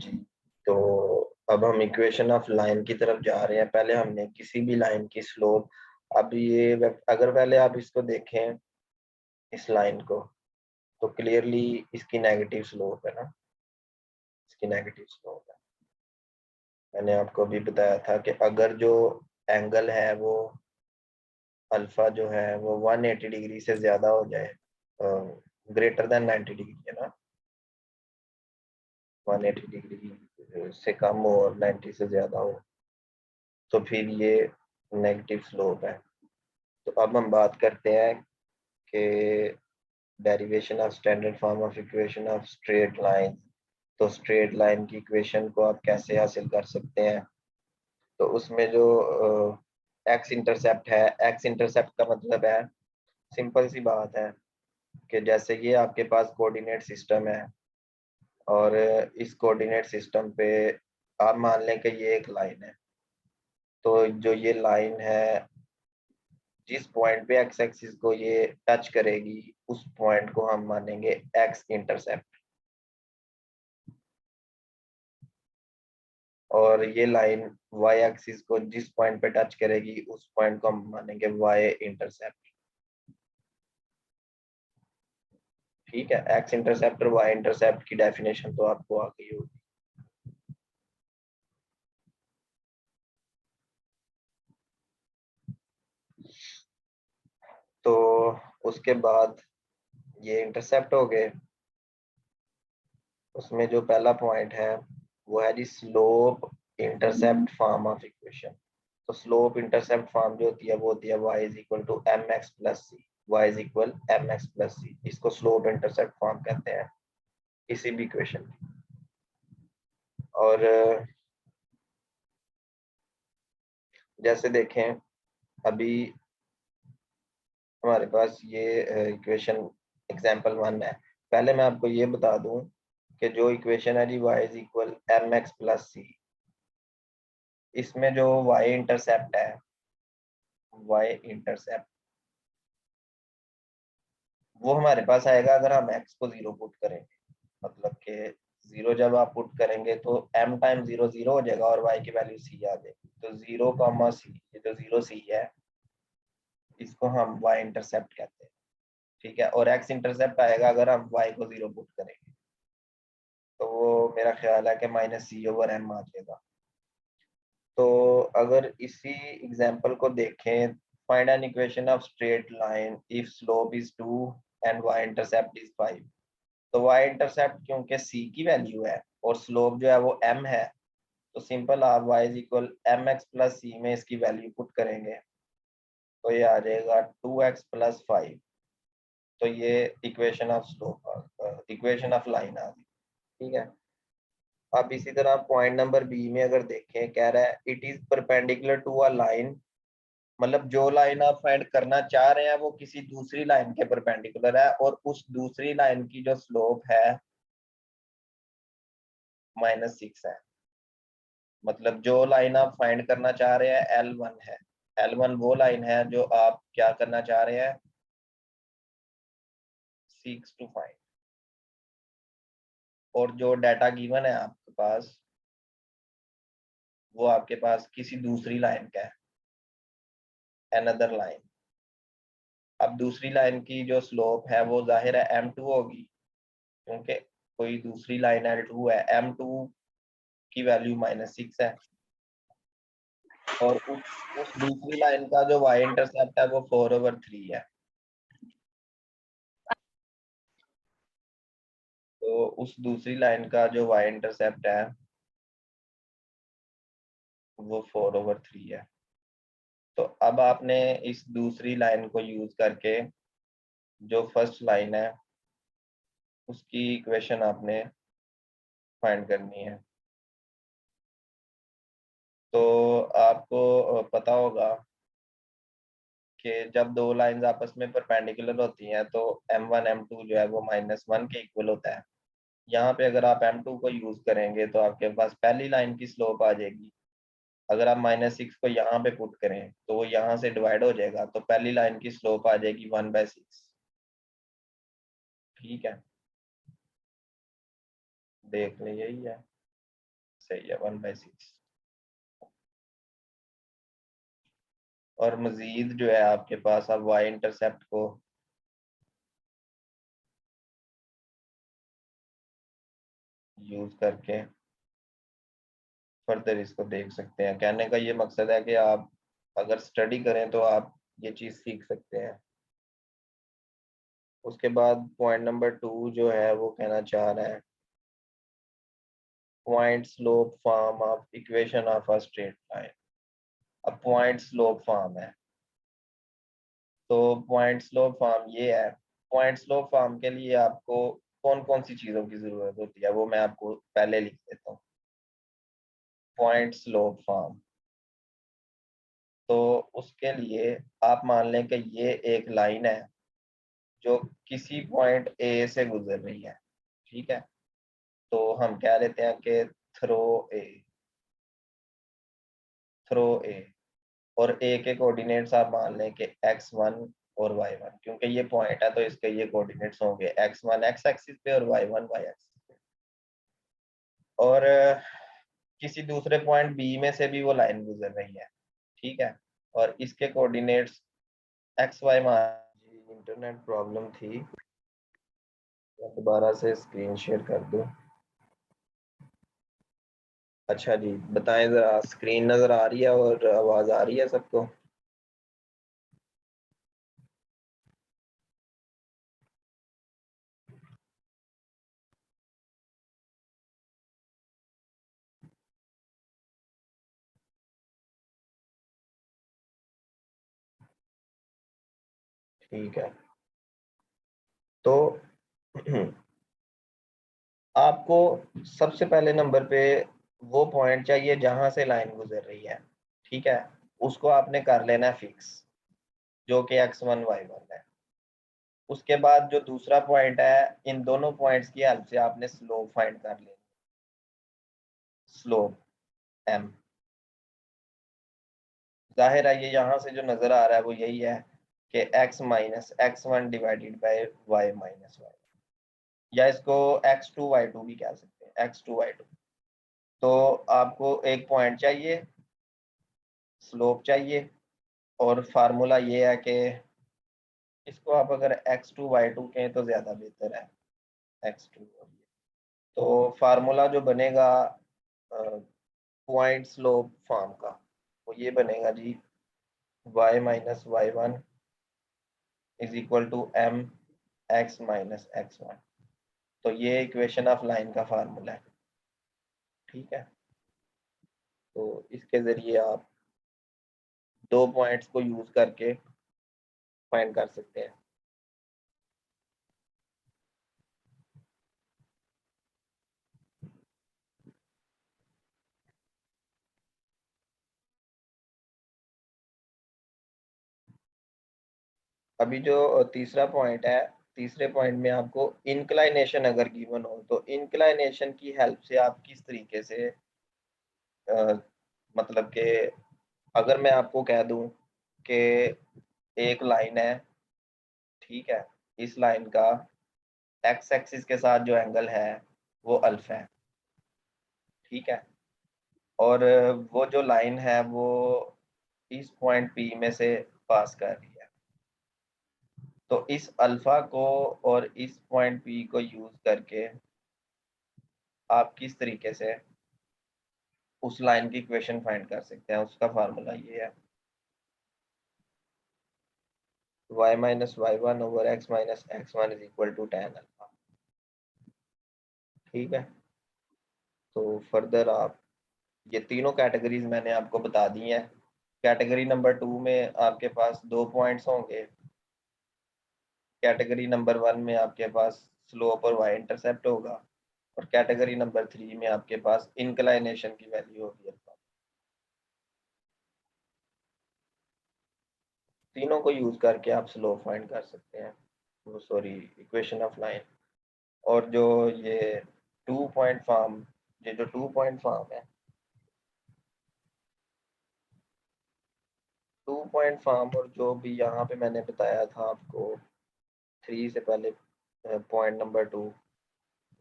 जी, तो अब हम इक्वेशन ऑफ लाइन की तरफ जा रहे हैं। पहले हमने किसी भी लाइन की स्लोप, अब ये अगर पहले आप इसको देखें इस लाइन को, तो क्लियरली इसकी नेगेटिव स्लोप है ना, इसकी नेगेटिव स्लोप है। मैंने आपको अभी बताया था कि अगर जो एंगल है वो अल्फा जो है वो 180 डिग्री से ज्यादा हो जाए, ग्रेटर देन 90 डिग्री है ना, 180 डिग्री से कम हो और 90 से ज्यादा हो, तो फिर ये नेगेटिव स्लोप है। तो अब हम बात करते हैं कि derivation of standard form of equation of straight line. तो स्ट्रेट लाइन की इक्वेशन को आप कैसे हासिल कर सकते हैं? तो उसमें जो एक्स इंटरसेप्ट है, एक्स इंटरसेप्ट का मतलब है, सिंपल सी बात है कि जैसे ये आपके पास कोऑर्डिनेट सिस्टम है और इस कोऑर्डिनेट सिस्टम पे आप मान लें कि ये एक लाइन है। तो जो ये लाइन है, जिस पॉइंट पे एक्स एक्सिस को ये टच करेगी, उस पॉइंट को हम मानेंगे एक्स इंटरसेप्ट। और ये लाइन वाई एक्सिस को जिस पॉइंट पे टच करेगी, उस पॉइंट को हम मानेंगे वाई इंटरसेप्ट। ठीक है, एक्स इंटरसेप्ट और वाई इंटरसेप्ट की डेफिनेशन तो आपको आ गई होगी। तो उसके बाद ये इंटरसेप्ट हो गए। उसमें जो पहला पॉइंट है वो है जी slope intercept form of equation. तो स्लोप इंटरसेप्ट फॉर्म जो होती है वो होती है y is equal to m x plus c, y is equal m x plus c. इसको स्लोप इंटरसेप्ट फॉर्म कहते हैं किसी भी इक्वेशन की। और जैसे देखें अभी हमारे पास ये इक्वेशन एग्जांपल 1 है। पहले मैं आपको ये बता दूं कि जो इक्वेशन है जी y is equal m x plus c, इसमें जो y इंटरसेप्ट है, y इंटरसेप्ट वो हमारे पास आएगा अगर हम x को 0 पुट करेंगे। मतलब कि 0 जब आप पुट करेंगे तो m टाइम 0 0 हो जाएगा और y की वैल्यू c आ जाएगी। तो 0 कॉमा c, ये जो 0 c है इसको हम y इंटरसेप्ट कहते हैं। ठीक है, और x इंटरसेप्ट आएगा अगर हम y को 0 पुट करेंगे, तो वो मेरा ख्याल है कि माइनस सी ओवर एम आ जाएगा। तो अगर इसी एग्जांपल को देखें, find an equation of straight line if slope is 2 and y intercept is 5। तो y इंटरसेप्ट क्योंकि c की वैल्यू है और स्लोप जो है वो m है, तो सिंपल आप y is equal m x plus c में इसकी वैल्यू पुट करेंगे तो ये आ जाएगा 2x प्लस 5। तो ये equation of slope, equation of line आ गई। ठीक है, अब इसी तरह पॉइंट नंबर बी में अगर देखें, कह रहा है it is perpendicular to a line. मतलब जो लाइन आप फाइंड करना चाह रहे हैं वो किसी दूसरी लाइन के परपेंडिकुलर है और उस दूसरी लाइन की जो स्लोप है -6 है। मतलब जो लाइन आप फाइंड करना चाह रहे हैं L1 है, L1 वो लाइन है जो आप क्या करना चाह रहे हैं, 6 टू फाइंड। और जो डाटा गिवन है आपके पास वो आपके पास किसी दूसरी लाइन का है, अनदर लाइन। अब दूसरी लाइन की जो स्लोप है वो जाहिर है m2 होगी, क्योंकि कोई दूसरी लाइन L2 है, m2 की वैल्यू -6 है। और उस दूसरी लाइन का जो y इंटरसेप्ट है वो 4/3 है। तो उस दूसरी लाइन का जो y इंटरसेप्ट है वो 4/3 है। तो अब आपने इस दूसरी लाइन को यूज करके जो फर्स्ट लाइन है उसकी इक्वेशन आपने फाइंड करनी है। तो आपको पता होगा कि जब दो लाइंस आपस में परपेंडिकुलर होती हैं तो m1 m2 जो है वो -1 के इक्वल होता है। यहाँ पे अगर आप m2 को यूज करेंगे तो आपके पास पहली लाइन की स्लोप आ जाएगी। अगर आप -6 को यहाँ पे पुट करें तो वो यहाँ से डिवाइड हो जाएगा, तो पहली लाइन की स्लोप आ जाएगी 1/6। ठीक है, देख लें यही है। सही है 1/6। और मजीद जो है आपके पास अब y इंटरसेप्ट को यूज करके फर्दर इसको देख सकते हैं। कहने का ये मकसद है कि आप अगर स्टडी करें तो आप ये चीज सीख सकते हैं। उसके बाद पॉइंट नंबर 2 जो है वो कहना चाह रहा है point slope form of equation of a straight line. अब पॉइंट स्लोप फॉर्म है, तो पॉइंट स्लोप फॉर्म ये है। पॉइंट स्लोप फॉर्म के लिए आपको कौन कौन सी चीजों की जरूरत होती है वो मैं आपको पहले लिख देता हूँ। पॉइंट स्लोप फॉर्म, तो उसके लिए आप मान लें कि ये एक लाइन है जो किसी पॉइंट ए से गुजर रही है, ठीक है। तो हम कह लेते हैं कि थ्रो ए, थ्रो ए, और ए के कोऑर्डिनेट्स आप मान लें कि x1 और y1, क्योंकि ये पॉइंट है तो इसके ये कोऑर्डिनेट्स होंगे x1 x एक्सिस पे और y1 y एक्सिस पे। और किसी दूसरे पॉइंट बी में से भी वो लाइन गुजर रही है, ठीक है, और इसके कोऑर्डिनेट्स एक्स वाई मान। इंटरनेट प्रॉब्लम थी, मैं दोबारा से स्क्रीन शेयर कर दूं। अच्छा जी, बताएं जरा, स्क्रीन नजर आ रही है और आवाज आ रही है सबको? ठीक है, तो आपको सबसे पहले नंबर पे वो पॉइंट चाहिए जहां से लाइन गुजर रही है, ठीक है। उसको आपने कर लेना है फिक्स, जो कि x1 y1 है। उसके बाद जो दूसरा पॉइंट है, इन दोनों पॉइंट्स की हेल्प से आपने स्लोप फाइंड कर लेनी। स्लोप m, जाहिर है ये यहाँ से जो नजर आ रहा है वो यही है कि x minus x1 divided by y minus y, या इसको x2 y2 भी कह सकते हैं, x2 y2। तो आपको एक पॉइंट चाहिए, स्लोप चाहिए, और फार्मूला ये है कि इसको आप अगर x2 y2 कहें तो ज्यादा बेहतर है, x2। तो फार्मूला जो बनेगा पॉइंट स्लोप फॉर्म का, वो ये बनेगा जी, y minus y1 is equal to m x minus x1। तो ये इक्वेशन ऑफ लाइन का फार्मूला है, ठीक है। तो इसके जरिए आप दो पॉइंट्स को यूज करके फाइंड कर सकते हैं। अभी जो तीसरा पॉइंट है, तीसरे पॉइंट में आपको इंक्लाइनेशन अगर गिवन हो तो इंक्लाइनेशन की हेल्प से आप किस तरीके से मतलब कि अगर मैं आपको कह दूं कि एक लाइन है, ठीक है, इस लाइन का एक्स एक्सिस के साथ जो एंगल है वो अल्फा है, ठीक है, और वो जो लाइन है वो इस पॉइंट पी में से पास कर रही है। तो इस अल्फा को और इस पॉइंट पी को यूज करके आप किस तरीके से उस लाइन की इक्वेशन फाइंड कर सकते हैं, उसका फार्मूला ये है y minus y1 over x minus x1 is equal to tan alpha, ठीक है। तो फर्दर आप ये तीनों कैटेगरीज मैंने आपको बता दी हैं। कैटेगरी नंबर 2 में आपके पास दो पॉइंट्स होंगे, कैटेगरी नंबर 1 में आपके पास स्लोप और y इंटरसेप्ट होगा, और कैटेगरी नंबर 3 में आपके पास इंक्लाइनेशन की वैल्यू होगी। तीनों को यूज करके आप स्लोप फाइंड कर सकते हैं, वो सॉरी इक्वेशन ऑफ लाइन। और जो ये 2 पॉइंट फॉर्म, ये जो 2 पॉइंट फॉर्म है, 2 पॉइंट फॉर्म और जो भी यहाँ पे मैंने बताया था आपको 3 से पहले, पॉइंट नंबर 2,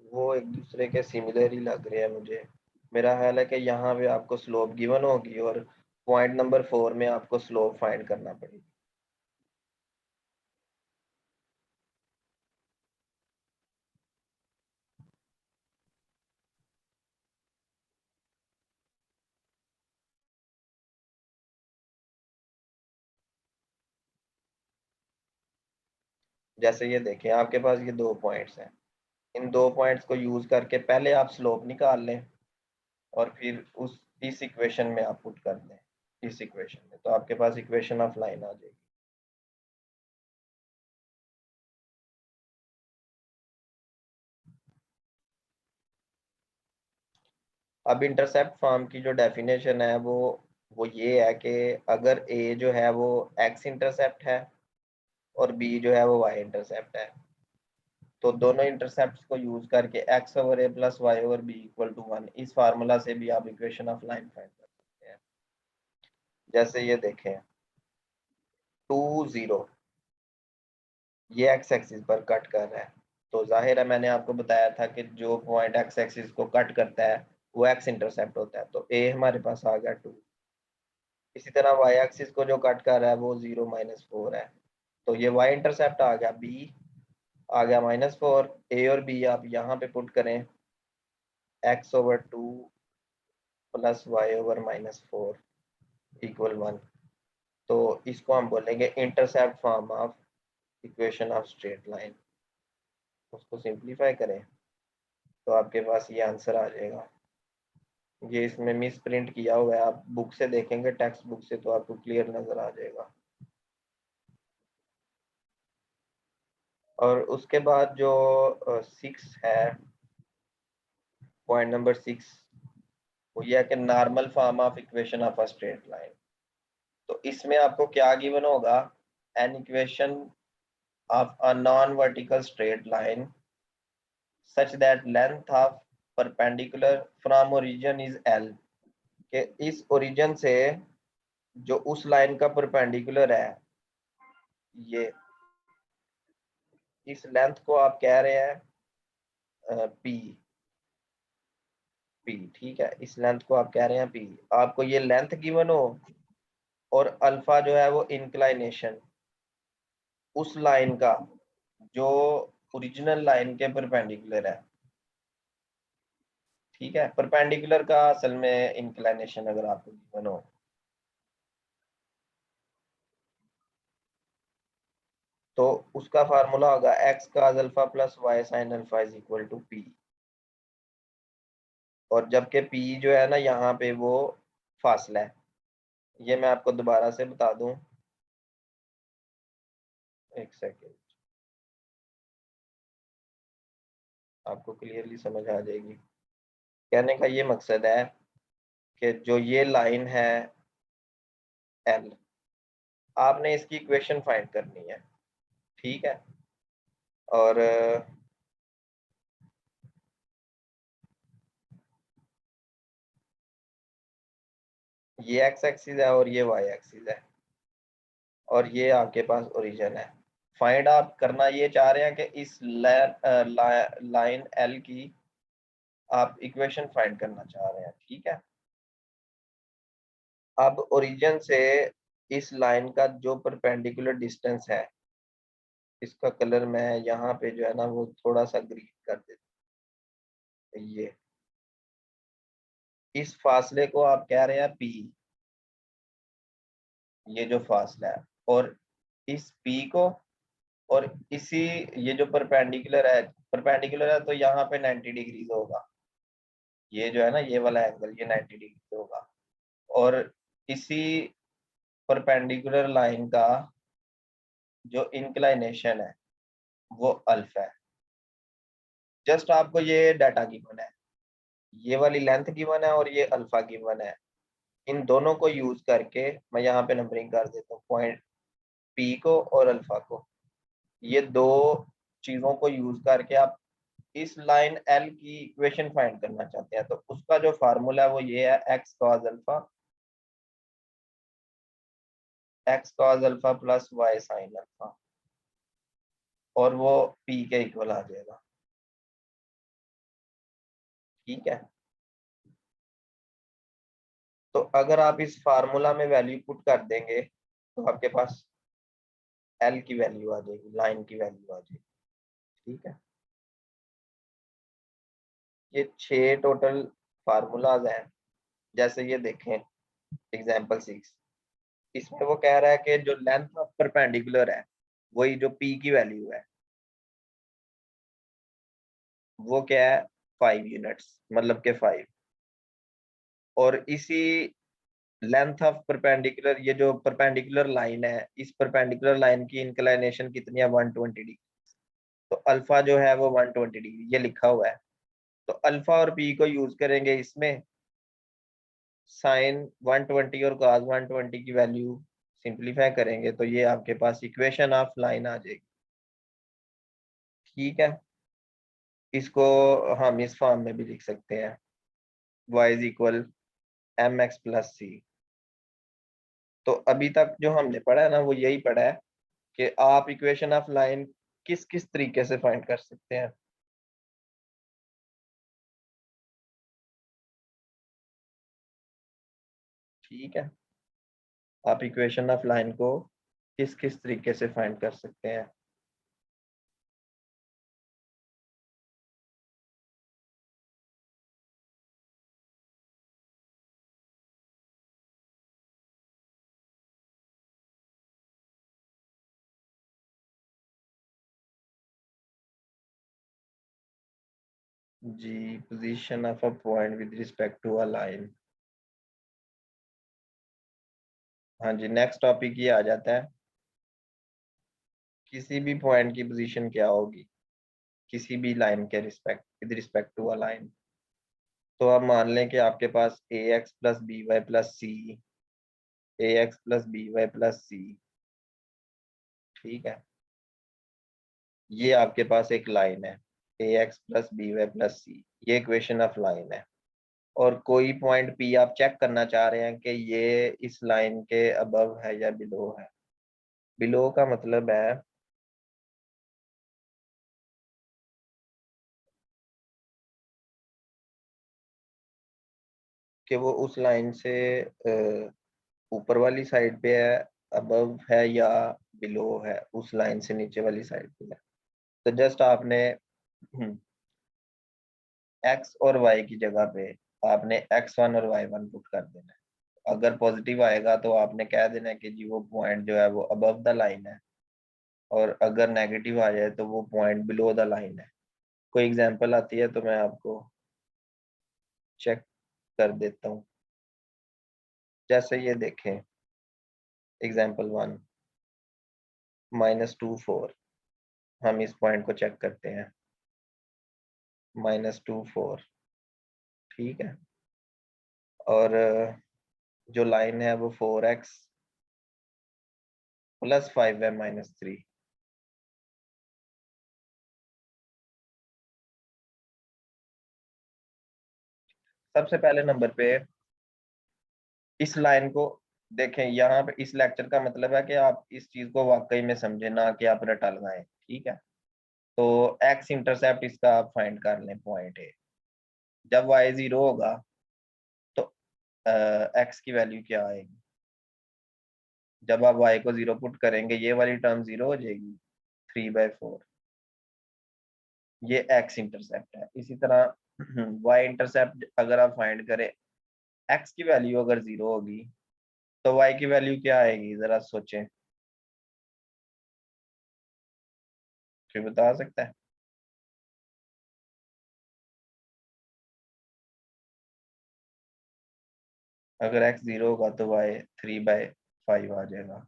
वो एक दूसरे के सिमिलर ही लग रहे हैं मुझे। मेरा ख्याल है कि यहाँ पे आपको स्लोप गिवन होगी और पॉइंट नंबर 4 में आपको स्लोप फाइंड करना पड़ेगी। जैसे ये देखें, आपके पास ये 2 पॉइंट्स हैं, इन 2 पॉइंट्स को यूज करके पहले आप स्लोप निकाल लें और फिर उस इस इक्वेशन में आप पुट कर दें, इस इक्वेशन में, तो आपके पास इक्वेशन ऑफ लाइन आ जाएगी। अब इंटरसेप्ट फॉर्म की जो डेफिनेशन है वो ये है कि अगर ए जो है वो एक्स इंटरसेप्ट है और बी जो है वो वाई इंटरसेप्ट है, तो दोनों इंटरसेप्ट्स को यूज करके X over A plus Y over B equal to 1, इस फार्मूला से भी आप इक्वेशन ऑफ लाइन फाइंड कर सकते हैं। जैसे ये देखें, 2 0 ये एक्स एक्सिस पर कट कर रहा है, तो जाहिर है मैंने आपको बताया था कि जो पॉइंट एक्स एक्सिस को कट करता है वो एक्स इंटरसेप्ट होता है, तो ए हमारे पास आ गया 2। इसी तरह वाई एक्सिस को जो कट कर रहा है वो 0 - 4 है, तो ये वाई इंटरसेप्ट आ गया, बी आ गया -4। ए और बी आप यहाँ पे पुट करें, x/2 प्लस y/-4 इक्वल 1, तो इसको हम बोलेंगे intercept form of equation of straight line. उसको सिंप्लीफाई करें तो आपके पास ये आंसर आ जाएगा। ये इसमें मिस प्रिंट किया हुआ है, आप बुक से देखेंगे, टेक्स्ट बुक से, तो आपको क्लियर नजर आ जाएगा। और उसके बाद जो 6 है, पॉइंट नंबर 6, वो ये है कि normal form of equation of a straight line. तो इसमें आपको क्या गिवन होगा, an equation of a non vertical straight line such that length of perpendicular from origin is L, कि इस ओरिजिन से जो उस लाइन का परपेंडिकुलर है, ये इस लेंथ को आप कह रहे हैं पी, पी ठीक है, इस लेंथ को आप कह रहे हैं पी। आपको ये लेंथ गिवन हो और अल्फा जो है वो इंक्लाइनेशन उस लाइन का जो ओरिजिनल लाइन के परपेंडिकुलर है, ठीक है, परपेंडिकुलर का असल में इंक्लाइनेशन अगर आपको गिवन हो, तो उसका फार्मूला होगा x cos alpha plus y sine alpha is equal to p. और जबकि पी जो है ना यहाँ पे वो फासला है, ये मैं आपको दोबारा से बता दूं, एक सेकेंड, आपको क्लियरली समझ आ जाएगी। कहने का ये मकसद है कि जो ये लाइन है एल, आपने इसकी इक्वेशन फाइंड करनी है, ठीक है। और ये एक्स एक्सिस है और ये वाई एक्सिस है और ये आपके पास ओरिजिन है। फाइंड आप करना ये चाह रहे हैं कि इस लाइन एल की आप इक्वेशन फाइंड करना चाह रहे हैं, ठीक है। अब ओरिजिन से इस लाइन का जो परपेंडिकुलर डिस्टेंस है, इसका कलर मैं यहाँ पे जो है ना वो थोड़ा सा ग्रीन कर देता हूं। ये इस फासले को आप कह रहे हैं पी, ये जो फासला है, और इस पी को, और इसी ये जो परपेंडिकुलर है तो यहाँ पे 90 डिग्री होगा, ये जो है ना ये वाला एंगल ये 90 डिग्री होगा, और इसी परपेंडिकुलर लाइन का जो इंक्लाइनेशन है वो अल्फा है। जस्ट आपको ये डाटा गिवन है, ये वाली लेंथ गिवन है और ये अल्फा गिवन है, इन दोनों को यूज करके मैं यहाँ पे नंबरिंग कर देता हूँ, पॉइंट पी को और अल्फा को, ये दो चीजों को यूज करके आप इस लाइन एल की इक्वेशन फाइंड करना चाहते हैं, तो उसका जो फार्मूला है वो ये है x cos alpha plus y sine alpha, और वो पी के इक्वल आ जाएगा, ठीक है। तो अगर आप इस फार्मूला में वैल्यू पुट कर देंगे तो आपके पास एल की वैल्यू आ जाएगी, लाइन की वैल्यू आ जाएगी। ठीक है, ये 6 टोटल फार्मूलाज हैं। जैसे ये देखें एग्जांपल 6, इसमें वो कह रहा है कि जो लेंथ ऑफ परपेंडिकुलर है, वही जो पी की वैल्यू है, वो क्या है 5 यूनिट्स, मतलब के 5। और इसी लेंथ ऑफ परपेंडिकुलर, ये जो परपेंडिकुलर लाइन है, इस परपेंडिकुलर लाइन की इंक्लिनेशन कितनी है 120 डिग्री। तो अल्फा जो है वो 120 डिग्री ये लिखा हुआ है। तो अल्फा और पी को यूज करेंगे इसमें, साइन 120 और cos 120 की वैल्यू सिंप्लीफाई करेंगे तो ये आपके पास इक्वेशन ऑफ लाइन आ जाएगी। ठीक है, इसको हम इस फॉर्म में भी लिख सकते हैं, y is equal m x plus c. तो अभी तक जो हमने पढ़ा है ना, वो यही पढ़ा है कि आप इक्वेशन ऑफ लाइन किस किस तरीके से फाइंड कर सकते हैं। ठीक है, आप इक्वेशन ऑफ लाइन को किस किस तरीके से फाइंड कर सकते हैं। जी, position of a point with respect to a line. हाँ जी, नेक्स्ट टॉपिक ये आ जाता है, किसी भी पॉइंट की पोजीशन क्या होगी किसी भी लाइन के respect with respect to a line. तो अब मान लें कि आपके पास a x plus b y plus c, a x plus b y plus c. ठीक है, ये आपके पास एक लाइन है, a x plus b y plus c, ये इक्वेशन ऑफ लाइन है। और कोई पॉइंट पी आप चेक करना चाह रहे हैं कि ये इस लाइन के अबव है या बिलो है। बिलो का मतलब है कि वो उस लाइन से ऊपर वाली साइड पे है, अबव है, या बिलो है उस लाइन से नीचे वाली साइड पे है। तो जस्ट आपने एक्स और वाई की जगह पे आपने x1 और y1 पुट कर देना है। अगर पॉजिटिव आएगा तो आपने कह देना है कि जी वो पॉइंट जो है वो अबव द लाइन है, और अगर नेगेटिव आ जाए तो वो पॉइंट बिलो द लाइन है। कोई एग्जांपल आती है तो मैं आपको चेक कर देता हूँ। जैसे ये देखें एग्जांपल 1, -2 4। हम इस पॉइंट को चेक करते हैं, -2 4। ठीक है, और जो लाइन है वो 4x प्लस 5 है -3। सबसे पहले नंबर पे इस लाइन को देखें। यहाँ पे इस लेक्चर का मतलब है कि आप इस चीज को वाकई में समझे, ना कि आप रटा लगाएं। ठीक है, तो एक्स इंटरसेप्ट इसका आप फाइंड कर लें पॉइंट ए। जब वाई 0 होगा तो एक्स की वैल्यू क्या आएगी। जब आप वाई को 0 पुट करेंगे ये वाली टर्म 0 हो जाएगी, 3/4। ये एक्स इंटरसेप्ट है। इसी तरह वाई इंटरसेप्ट अगर आप फाइंड करें, एक्स की वैल्यू अगर 0 होगी तो वाई की वैल्यू क्या आएगी, जरा सोचें, कोई बता सकता है। अगर x 0 होगा तो y 3/5 आ जाएगा।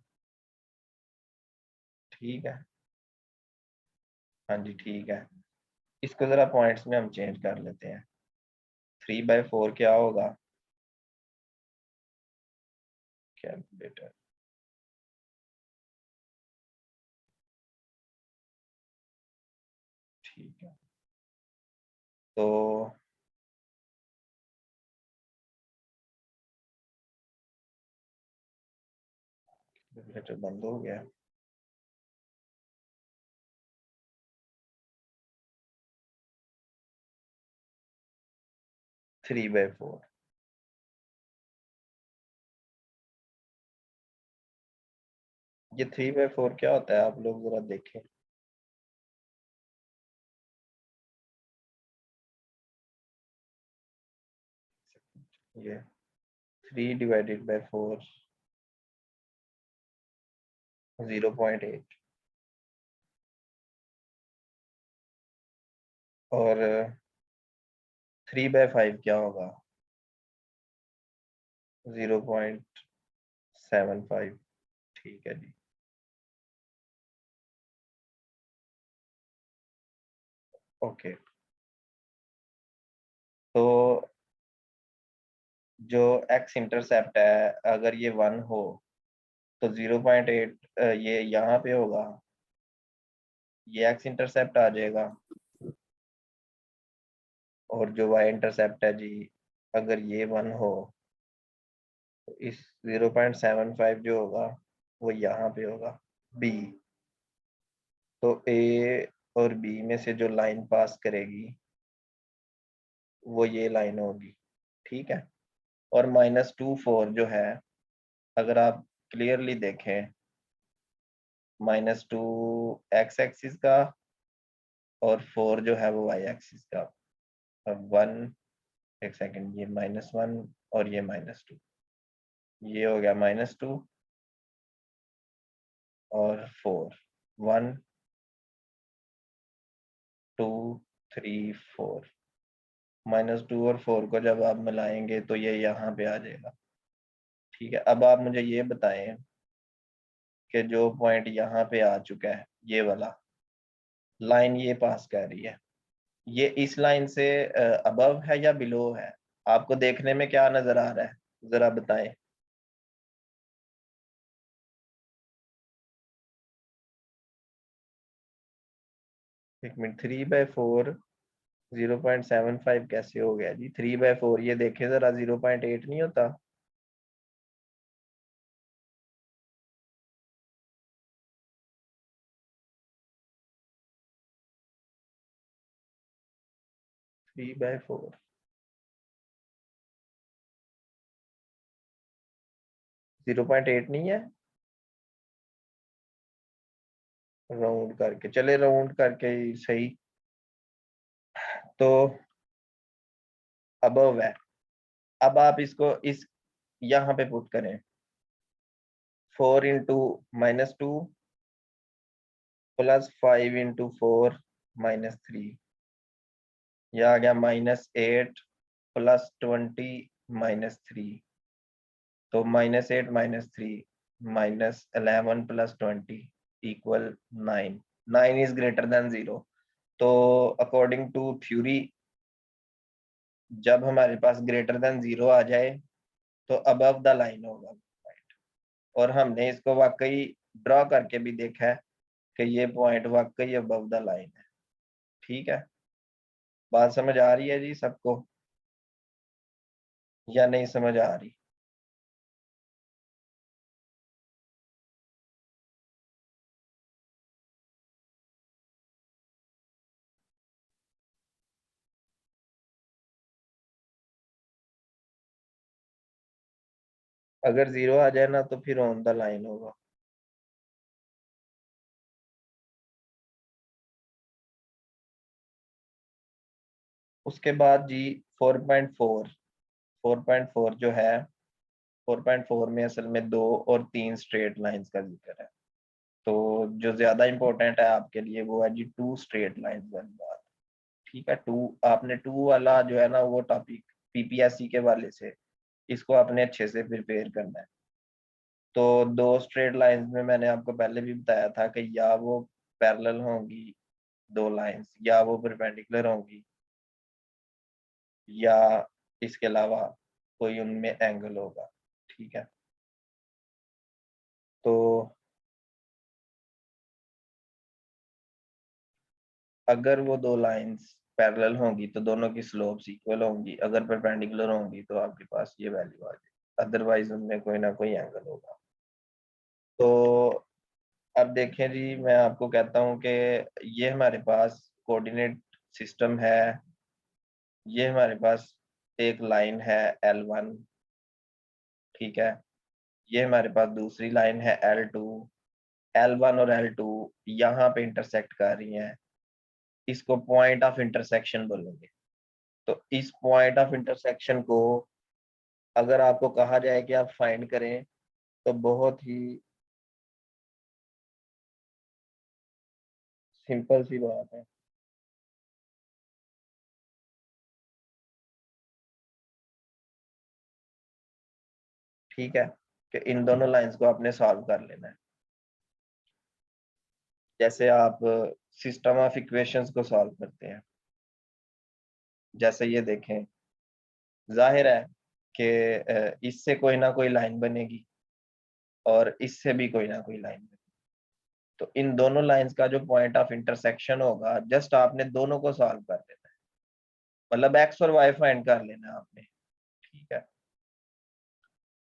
ठीक है, हाँ जी ठीक है। इसको जरा पॉइंट्स में हम चेंज कर लेते हैं। 3/4 क्या होगा, कैलकुलेटर। ठीक है, तो कैलकुलेटर बंद हो गया। 3/4 ये 3/4 क्या होता है, आप लोग जरा देखें। ये 3/4 0.8 और 3/5 क्या होगा, 0.75। ठीक है जी। ओके, तो जो एक्स इंटरसेप्ट है अगर ये 1 हो तो 0.8 ये यहाँ पे होगा, ये एक्स इंटरसेप्ट आ जाएगा। और जो वाई इंटरसेप्ट है जी, अगर ये 1 हो तो इस 0.75 जो होगा वो यहाँ पे होगा, बी। तो ए और बी में से जो लाइन पास करेगी वो ये लाइन होगी। ठीक है। और -2 4 जो है, अगर आप क्लियरली देखें, -2 एक्स एक्सिस का और 4 जो है वो वाई एक्सिस का। अब 1, एक सेकंड, ये -1 और ये -2, ये हो गया -2 और 4, 1 2 3 4, -2 और 4 को जब आप मिलाएंगे तो ये यहाँ पे आ जाएगा। ठीक है, अब आप मुझे ये बताएं कि जो पॉइंट यहाँ पे आ चुका है, ये वाला लाइन ये पास कर रही है, ये इस लाइन से अबव है या बिलो है? आपको देखने में क्या नजर आ रहा है, जरा बताएं। 1 मिनट, 3/4 0.75 कैसे हो गया जी? 3/4 ये देखें जरा, 0.8 नहीं होता? थ्री बाय फोर 0.8 नहीं है? राउंड करके चले, राउंड करके ही सही। तो अबव है। अब आप इसको इस यहाँ पे पुट करें, 4 × -2 +5 × 4 -3, यह आ गया -8 +20 -3। तो -8 -3 -11 +20 = 9। 9 इज ग्रेटर देन 0। तो अकॉर्डिंग टू थ्योरी, जब हमारे पास ग्रेटर देन 0 आ जाए तो अबव द लाइन होगा। और हमने इसको वाकई ड्रॉ करके भी देखा है कि ये पॉइंट वाकई अबव द लाइन है। ठीक है, बात समझ आ रही है जी सबको या नहीं समझ आ रही? अगर 0 आ जाए ना तो फिर ऑन द लाइन होगा। उसके बाद जी 4.4, 4.4 जो है, 4.4 में असल में 2 और 3 स्ट्रेट लाइंस का जिक्र है। तो जो ज्यादा इंपॉर्टेंट है आपके लिए वो है जी 2 स्ट्रेट लाइंस वाली बात। ठीक है, 2, आपने 2 वाला जो है ना वो टॉपिक पीपीएससी के वाले से इसको आपने अच्छे से प्रिपेयर करना है। तो 2 स्ट्रेट लाइंस में मैंने आपको पहले भी बताया था कि या वो पैरेलल होंगी 2 लाइंस, या वो परपेंडिकुलर होंगी, या इसके अलावा कोई उनमें एंगल होगा। ठीक है, तो अगर वो 2 लाइंस पैरेलल होंगी तो दोनों की स्लोप्स इक्वल होंगी, अगर परपेंडिकुलर होंगी तो आपके पास ये वैल्यू आ जाएगी, अदरवाइज उनमें कोई ना कोई एंगल होगा। तो अब देखें जी, मैं आपको कहता हूँ कि ये हमारे पास कोऑर्डिनेट सिस्टम है, ये हमारे पास एक लाइन है L1। ठीक है, ये हमारे पास दूसरी लाइन है L2। L1 और L2 यहाँ पे इंटरसेक्ट कर रही हैं, इसको पॉइंट ऑफ इंटरसेक्शन बोलेंगे। तो इस पॉइंट ऑफ इंटरसेक्शन को अगर आपको कहा जाए कि आप फाइंड करें, तो बहुत ही सिंपल सी बात है। ठीक है, कि इन दोनों लाइंस को आपने सॉल्व कर लेना है। जैसे आप सिस्टम ऑफ इक्वेशंस को सॉल्व करते हैं, जैसे ये देखें, जाहिर है कि इससे कोई ना कोई लाइन बनेगी और इससे भी कोई ना कोई लाइन बनेगी। तो इन दोनों लाइंस का जो पॉइंट ऑफ इंटरसेक्शन होगा, जस्ट आपने दोनों को सॉल्व कर लेना है, मतलब एक्स और वाई फाइंड कर लेना है आपने। ठीक है,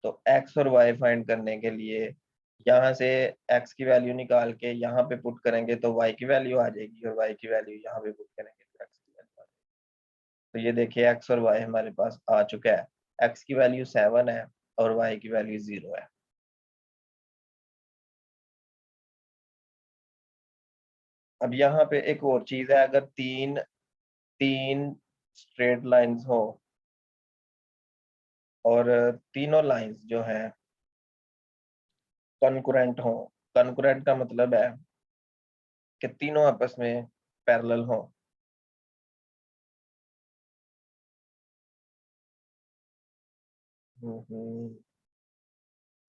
तो एक्स और वाई फाइंड करने के लिए यहाँ से एक्स की वैल्यू निकाल के यहाँ पे पुट करेंगे तो वाई की वैल्यू आ जाएगी, और वाई की वैल्यू यहाँ पे पुट करेंगे तो एक्स की वैल्यू आ जाएगी। तो ये देखिए एक्स और वाई हमारे पास आ चुका है। एक्स की वैल्यू 7 है और वाई की वैल्यू 0 है। अब यहाँ पे एक और चीज है, अगर तीन तीन स्ट्रेट लाइंस हो और तीनों लाइंस जो है कॉन्करेंट हो। कॉन्करेंट का मतलब है कि तीनों आपस में पैरेलल हो।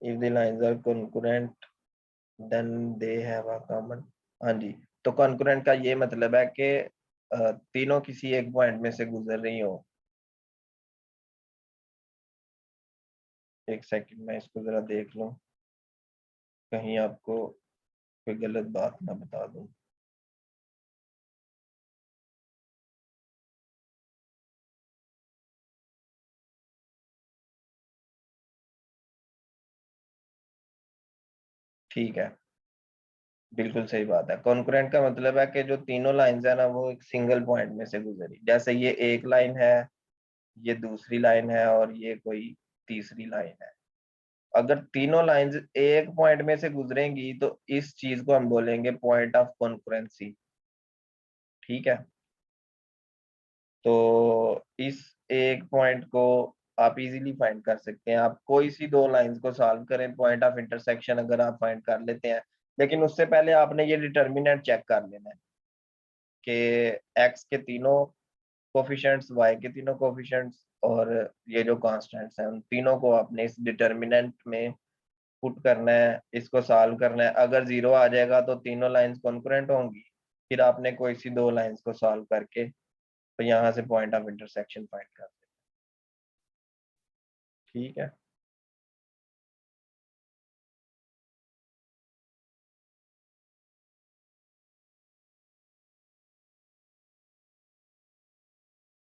if the lines are concurrent then they have a common। हाँ जी, तो कॉन्करेंट का ये मतलब है कि तीनों किसी एक पॉइंट में से गुजर रही हो। एक सेकंड मैं इसको जरा देख लूं, कहीं आपको कोई गलत बात ना बता दूं। ठीक है, बिल्कुल सही बात है। कॉन्करेंट का मतलब है कि जो तीनों लाइंस है ना, वो एक सिंगल पॉइंट में से गुजरी। जैसे ये एक लाइन है, ये दूसरी लाइन है और ये कोई तीसरी लाइन है। अगर तीनों लाइंस एक पॉइंट में से गुजरेंगी तो इस चीज को हम बोलेंगे पॉइंट ऑफ कॉन्करेंसी। ठीक है, तो इस एक पॉइंट को आप इजीली फाइंड कर सकते हैं। आप कोई सी दो लाइंस को सॉल्व करें, पॉइंट ऑफ इंटरसेक्शन अगर आप फाइंड कर लेते हैं, लेकिन उससे पहले आपने ये डिटर्मिनेंट चेक कर लेना है कि एक्स के तीनों कोफिशिएंट्स, वाई के तीनों कोफिशिएंट्स और ये जो कांस्टेंट्स हैं, उन तीनों को आपने इस डिटर्मिनेंट में पुट करना है, इसको सॉल्व करना है। अगर 0 आ जाएगा तो तीनों लाइंस कॉन्करेंट होंगी। फिर आपने कोई सी दो लाइंस को सॉल्व करके तो यहाँ से पॉइंट ऑफ इंटरसेक्शन फाइंड कर दें। ठीक है,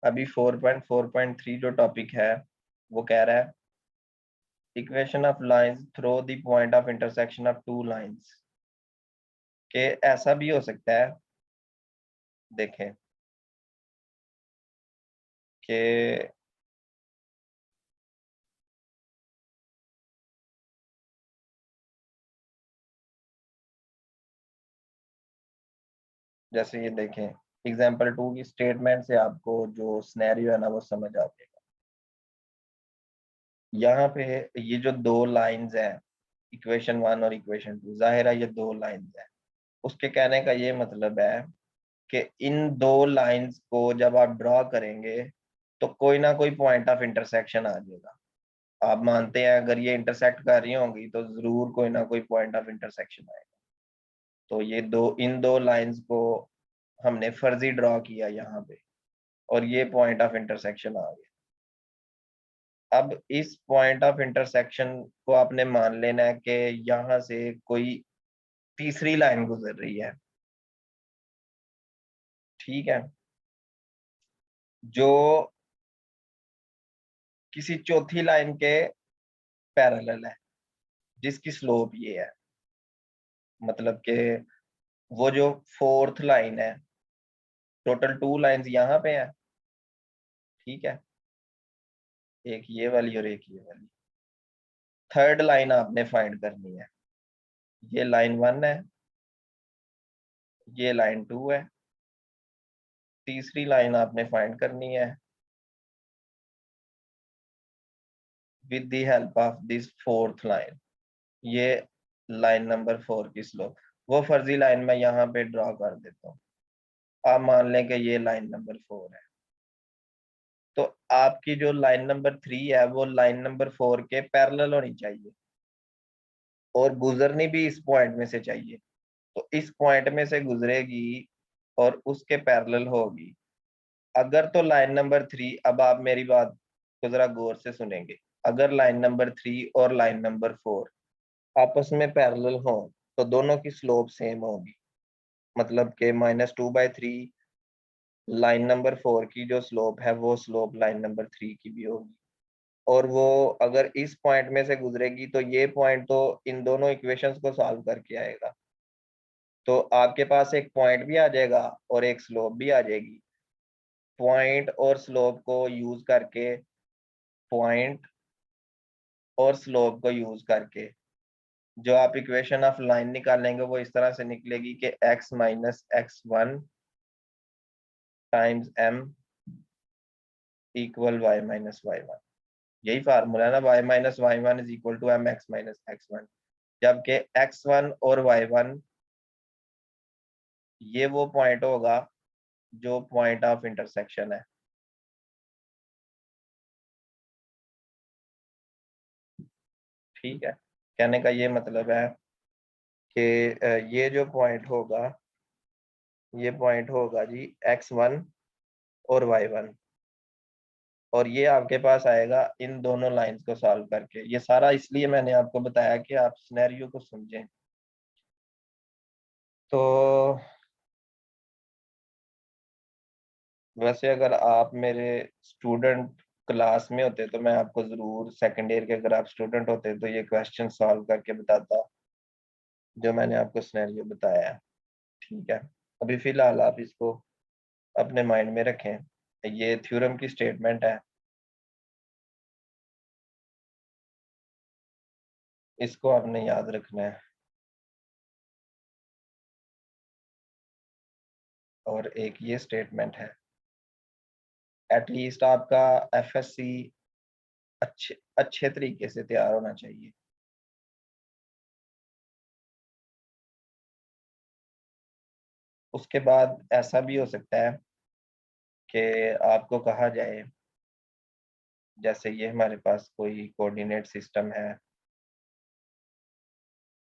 अभी 4.4.3 जो टॉपिक है वो कह रहा है equation of lines through the point of intersection of two lines. के ऐसा भी हो सकता है, देखें कि जैसे ये देखें, एग्जाम्पल 2 की स्टेटमेंट से आपको जो सिनेरियो है ना वो समझ आ जाएगा। यहाँ पे ये जो दो लाइंस हैं, इक्वेशन 1 और इक्वेशन 2, जाहिर है ये दो लाइंस हैं। उसके कहने का ये मतलब है कि इन दो लाइंस को जब आप ड्रॉ करेंगे तो कोई ना कोई पॉइंट ऑफ इंटरसेक्शन आ जाएगा। आप मानते हैं अगर ये इंटरसेक्ट कर रही होंगी तो जरूर कोई ना कोई पॉइंट ऑफ इंटरसेक्शन आएगा। तो ये इन दो लाइंस को हमने फर्जी ड्रॉ किया यहाँ पे, और ये पॉइंट ऑफ इंटरसेक्शन आ गया। अब इस पॉइंट ऑफ इंटरसेक्शन को आपने मान लेना है कि यहाँ से कोई तीसरी लाइन गुजर रही है। ठीक है, जो किसी चौथी लाइन के पैरेलल है, जिसकी स्लोप ये है। मतलब कि वो जो फोर्थ लाइन है, टोटल टू लाइंस यहाँ पे है। ठीक है, एक ये वाली और एक ये वाली। थर्ड लाइन आपने फाइंड करनी है। ये लाइन 1 है, ये लाइन 2 है, तीसरी लाइन आपने फाइंड करनी है with the help of this fourth line. ये लाइन नंबर 4 की स्लोप, वो फर्जी लाइन मैं यहाँ पे ड्रॉ कर देता हूँ। आप मान लें कि ये लाइन नंबर 4 है, तो आपकी जो लाइन नंबर 3 है वो लाइन नंबर 4 के पैरेलल होनी चाहिए और गुजरनी भी इस पॉइंट में से चाहिए। तो इस पॉइंट में से गुजरेगी और उसके पैरेलल होगी। अगर तो लाइन नंबर 3, अब आप मेरी बात को जरा गौर से सुनेंगे, अगर लाइन नंबर 3 और लाइन नंबर 4 आपस में पैरेलल हो तो दोनों की स्लोप सेम होगी। मतलब कि -2/3 लाइन नंबर 4 की जो स्लोप है वो स्लोप लाइन नंबर 3 की भी होगी। और वो अगर इस पॉइंट में से गुजरेगी तो ये पॉइंट तो इन दोनों इक्वेशंस को सॉल्व करके आएगा। तो आपके पास एक पॉइंट भी आ जाएगा और एक स्लोप भी आ जाएगी। पॉइंट और स्लोप को यूज करके, पॉइंट और स्लोप को यूज करके जो आप इक्वेशन ऑफ लाइन निकालेंगे वो इस तरह से निकलेगी कि x minus x1 times m equal y minus y1। यही फार्मूला है ना, y minus y1 is equal to m x minus x1। जबकि x1 और y1 ये वो पॉइंट होगा जो पॉइंट ऑफ इंटरसेक्शन है। ठीक है, कहने का ये मतलब है कि ये जो पॉइंट होगा, ये पॉइंट होगा जी x1 और y1, और ये आपके पास आएगा इन दोनों लाइंस को सॉल्व करके। ये सारा इसलिए मैंने आपको बताया कि आप सिनेरियो को समझें। तो वैसे अगर आप मेरे स्टूडेंट क्लास में होते तो मैं आपको जरूर, सेकेंड ईयर के अगर आप स्टूडेंट होते तो ये क्वेश्चन सॉल्व करके बताता जो मैंने आपको सिनेरियो बताया है। ठीक है, अभी फिलहाल आप इसको अपने माइंड में रखें। ये थ्योरम की स्टेटमेंट है, इसको आपने याद रखना है। और एक ये स्टेटमेंट है, एटलीस्ट आपका एफएससी अच्छे अच्छे तरीके से तैयार होना चाहिए। उसके बाद ऐसा भी हो सकता है कि आपको कहा जाए, जैसे ये हमारे पास कोई कोऑर्डिनेट सिस्टम है।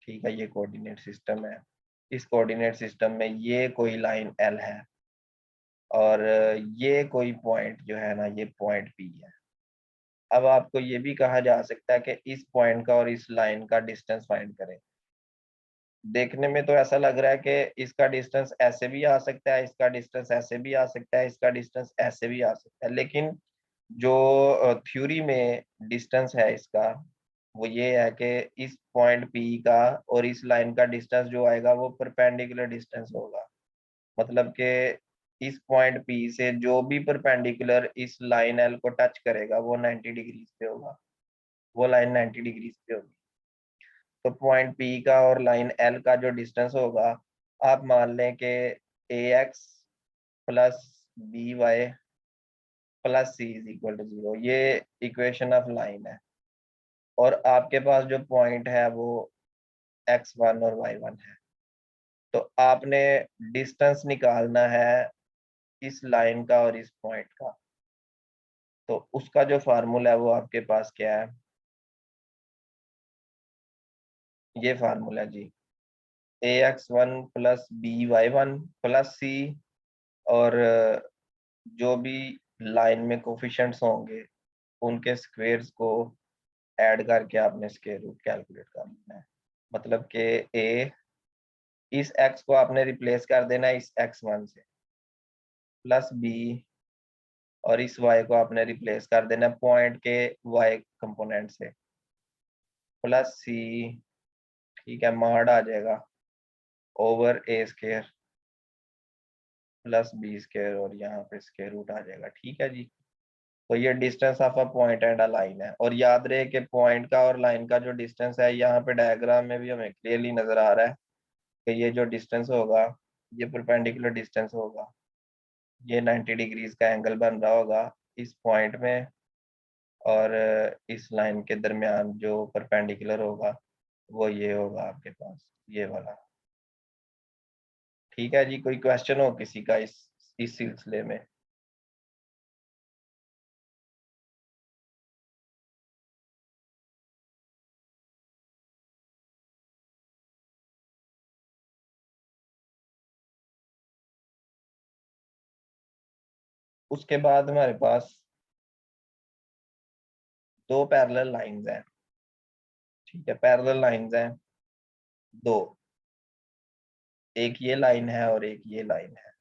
ठीक है, ये कोऑर्डिनेट सिस्टम है, इस कोऑर्डिनेट सिस्टम में ये कोई लाइन एल है और ये कोई पॉइंट जो है ना, ये पॉइंट पी है। अब आपको ये भी कहा जा सकता है कि इस पॉइंट का और इस लाइन का डिस्टेंस फाइंड करें। देखने में तो ऐसा लग रहा है कि इसका डिस्टेंस ऐसे भी आ सकता है, इसका डिस्टेंस ऐसे भी आ सकता है, इसका डिस्टेंस ऐसे भी आ सकता है, लेकिन जो थ्योरी में डिस्टेंस है इसका, वो ये है कि इस पॉइंट पी का और इस लाइन का डिस्टेंस जो आएगा वो परपेंडिकुलर डिस्टेंस होगा। मतलब कि इस पॉइंट पी से जो भी परपेंडिकुलर इस लाइन एल को टच करेगा वो 90 डिग्रीज पे होगा, वो लाइन 90 डिग्रीज पे होगी। तो पॉइंट पी का और लाइन एल का जो डिस्टेंस होगा, आप मान लें कि a x plus b y plus c is equal to 0, ये इक्वेशन ऑफ लाइन है। और आपके पास जो पॉइंट है वो x1 और y1 है। तो आपने डिस्टेंस निकालना है इस लाइन का और इस पॉइंट का। तो उसका जो फार्मूला है वो आपके पास क्या है, ये फार्मूला जी, ax1 प्लस by1 प्लस सी, और जो भी लाइन में कोफिशिएंट्स होंगे उनके स्क्वायर्स को ऐड करके आपने स्क्वायर रूट कैलकुलेट करना है। मतलब कि ए, इस x को आपने रिप्लेस कर देना है इस x1 से, प्लस बी, और इस y को आपने रिप्लेस कर देना है पॉइंट के y कंपोनेंट से, प्लस सी। ठीक है, मॉड आ जाएगा ओवर ए स्क्वायर प्लस बी स्क्वायर, और यहाँ पे स्क्वायर रूट आ जाएगा। ठीक है जी। तो ये distance of a point and a line है। और याद रहे कि पॉइंट का और लाइन का जो डिस्टेंस है, यहाँ पे डायग्राम में भी हमें क्लियरली नजर आ रहा है कि ये जो डिस्टेंस होगा, ये परपेंडिकुलर डिस्टेंस होगा, ये 90 डिग्रीज का एंगल बन रहा होगा इस पॉइंट में और इस लाइन के दरमियान जो परपेंडिकुलर होगा वो ये होगा आपके पास, ये वाला। ठीक है जी, कोई क्वेश्चन हो किसी का इस सिलसिले में? उसके बाद हमारे पास दो पैरेलल लाइंस हैं। ठीक है, पैरेलल लाइंस हैं दो, एक ये लाइन है और एक ये लाइन है।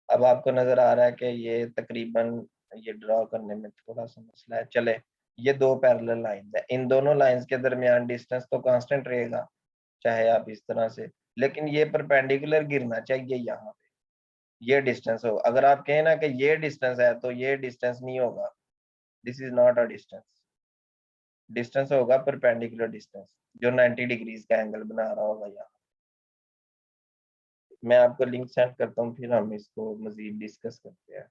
अब आपको नजर आ रहा है कि ये तकरीबन, ये ड्रॉ करने में थोड़ा सा मसला है, चले। ये दो पैरेलल लाइंस है, इन दोनों लाइंस के दरमियान डिस्टेंस तो कांस्टेंट रहेगा, चाहे आप इस तरह से, लेकिन ये परपेंडिकुलर गिरना चाहिए यहाँ पे, ये डिस्टेंस हो। अगर आप कहें ना कि ये डिस्टेंस है तो ये डिस्टेंस नहीं होगा, this is not a distance. Distance होगा परपेंडिकुलर डिस्टेंस, जो 90 डिग्रीज का एंगल बना रहा होगा यहाँ। मैं आपको लिंक सेंड करता हूँ, फिर हम इसको मजीद डिस्कस करते हैं।